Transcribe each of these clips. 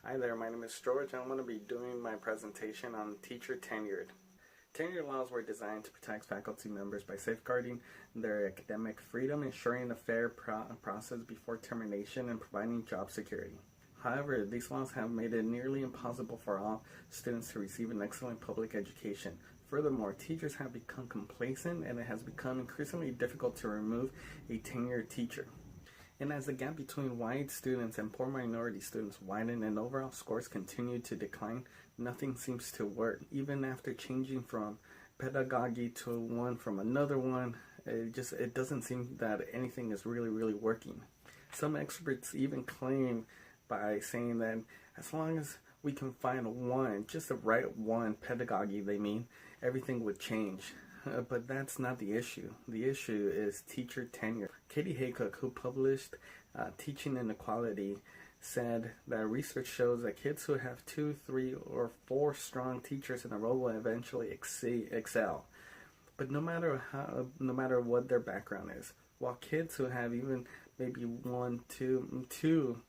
Hi there, my name is George and I'm going to be doing my presentation on teacher tenured. Tenure laws were designed to protect faculty members by safeguarding their academic freedom, ensuring a fair process before termination, and providing job security. However, these laws have made it nearly impossible for all students to receive an excellent public education. Furthermore, teachers have become complacent and it has become increasingly difficult to remove a tenured teacher. And as the gap between white students and poor minority students widen and overall scores continue to decline, nothing seems to work. Even after changing from pedagogy to one from another one, it doesn't seem that anything is really working. Some experts even claim by saying that as long as we can find one, just the right one pedagogy, they mean, everything would change. But that's not the issue. The issue is teacher tenure. Katie Haycock, who published Teaching Inequality, said that research shows that kids who have 2, 3, or 4 strong teachers in a row will eventually excel. But no matter what their background is, while kids who have even maybe 1, 2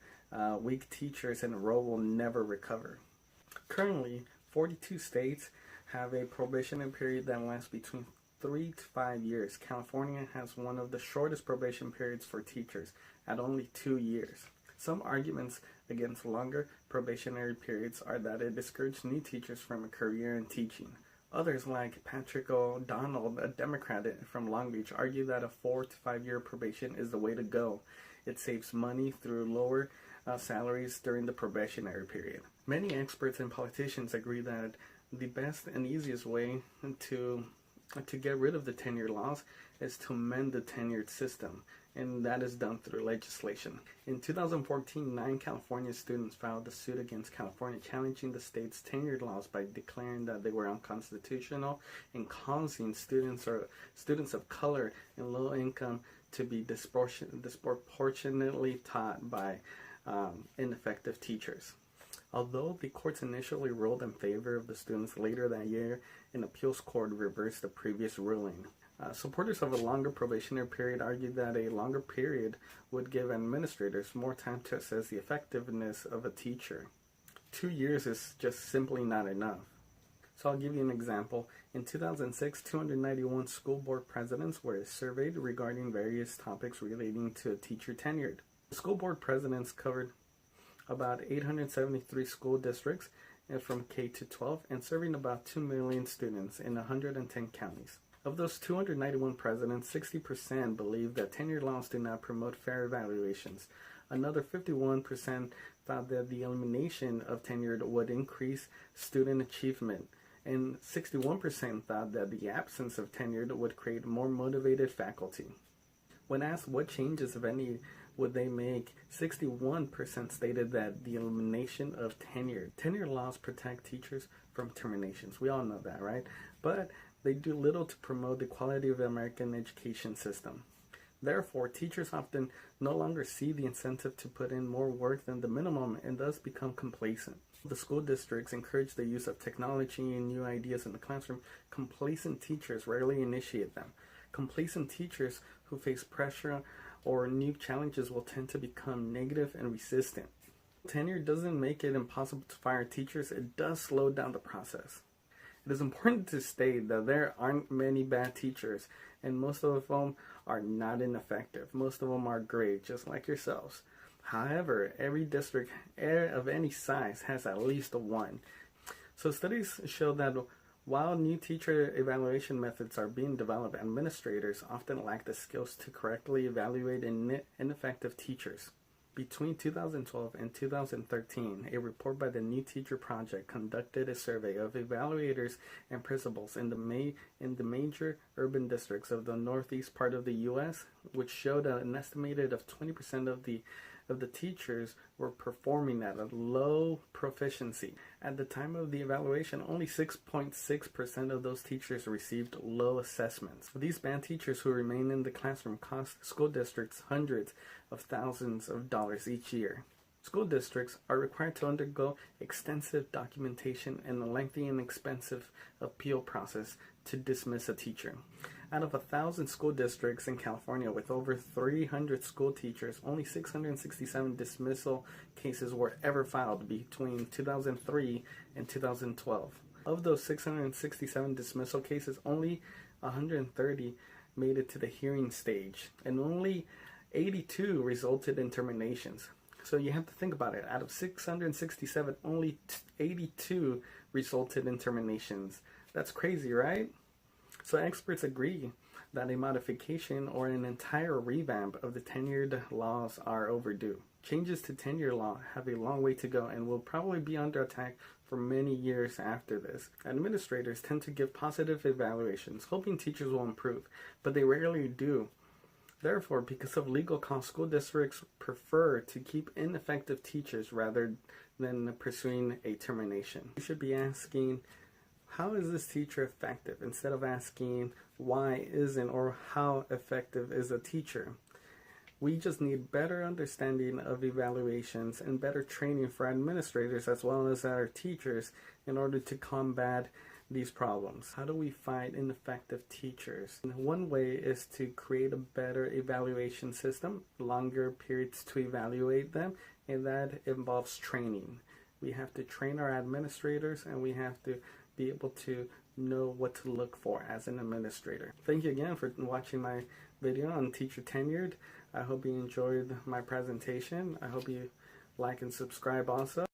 weak teachers in a row will never recover. Currently, 42 states have a probationary period that lasts between 3 to 5 years. California has one of the shortest probation periods for teachers at only 2 years. Some arguments against longer probationary periods are that it discourages new teachers from a career in teaching. Others, like Patrick O'Donnell, a Democrat from Long Beach, argue that a 4 to 5 year probation is the way to go. It saves money through lower salaries during the probationary period. Many experts and politicians agree that the best and easiest way to get rid of the tenure laws is to amend the tenured system, and that is done through legislation. In 2014, 9 California students filed a suit against California challenging the state's tenured laws by declaring that they were unconstitutional and causing students of color and low income to be disproportionately taught by ineffective teachers. Although the courts initially ruled in favor of the students, later that year an appeals court reversed the previous ruling. Supporters of a longer probationary period argued that a longer period would give administrators more time to assess the effectiveness of a teacher. 2 years is just simply not enough. So I'll give you an example. In 2006, 291 school board presidents were surveyed regarding various topics relating to a teacher tenured. The school board presidents covered about 873 school districts from K to 12 and serving about 2 million students in 110 counties. Of those 291 presidents, 60% believe that tenure laws do not promote fair evaluations. Another 51% thought that the elimination of tenure would increase student achievement, and 61% thought that the absence of tenure would create more motivated faculty. When asked what changes, if any, would they make, 61% stated that the elimination of tenure. Tenure laws protect teachers from terminations. We all know that, right? But they do little to promote the quality of the American education system. Therefore, teachers often no longer see the incentive to put in more work than the minimum and thus become complacent. The school districts encourage the use of technology and new ideas in the classroom. Complacent teachers rarely initiate them. Complacent teachers who face pressure or new challenges will tend to become negative and resistant. Tenure doesn't make it impossible to fire teachers, it does slow down the process. It is important to state that there aren't many bad teachers, and most of them are not ineffective. Most of them are great, just like yourselves. However, every district of any size has at least one. So studies show that while new teacher evaluation methods are being developed, administrators often lack the skills to correctly evaluate ineffective teachers. Between 2012 and 2013, a report by the New Teacher Project conducted a survey of evaluators and principals in the major urban districts of the northeast part of the U.S., which showed an estimated of 20% of the teachers were performing at a low proficiency. At the time of the evaluation, only 6.6% of those teachers received low assessments. These bad teachers who remain in the classroom cost school districts hundreds of thousands of dollars each year. School districts are required to undergo extensive documentation and a lengthy and expensive appeal process to dismiss a teacher. Out of 1,000 school districts in California with over 300 school teachers, only 667 dismissal cases were ever filed between 2003 and 2012. Of those 667 dismissal cases, only 130 made it to the hearing stage, and only 82 resulted in terminations. So you have to think about it. Out of 667, only 82 resulted in terminations. That's crazy, right? So experts agree that a modification or an entire revamp of the tenured laws are overdue. Changes to tenure law have a long way to go and will probably be under attack for many years after this. Administrators tend to give positive evaluations, hoping teachers will improve, but they rarely do. Therefore, because of legal costs, school districts prefer to keep ineffective teachers rather than pursuing a termination. You should be asking, how is this teacher effective, instead of asking why isn't or how effective is a teacher. We just need better understanding of evaluations and better training for administrators as well as our teachers in order to combat these problems. How do we fight ineffective teachers? And one way is to create a better evaluation system, longer periods to evaluate them, and that involves training. We have to train our administrators, and we have to be able to know what to look for as an administrator. Thank you again for watching my video on Teacher Tenured. I hope you enjoyed my presentation. I hope you like and subscribe also.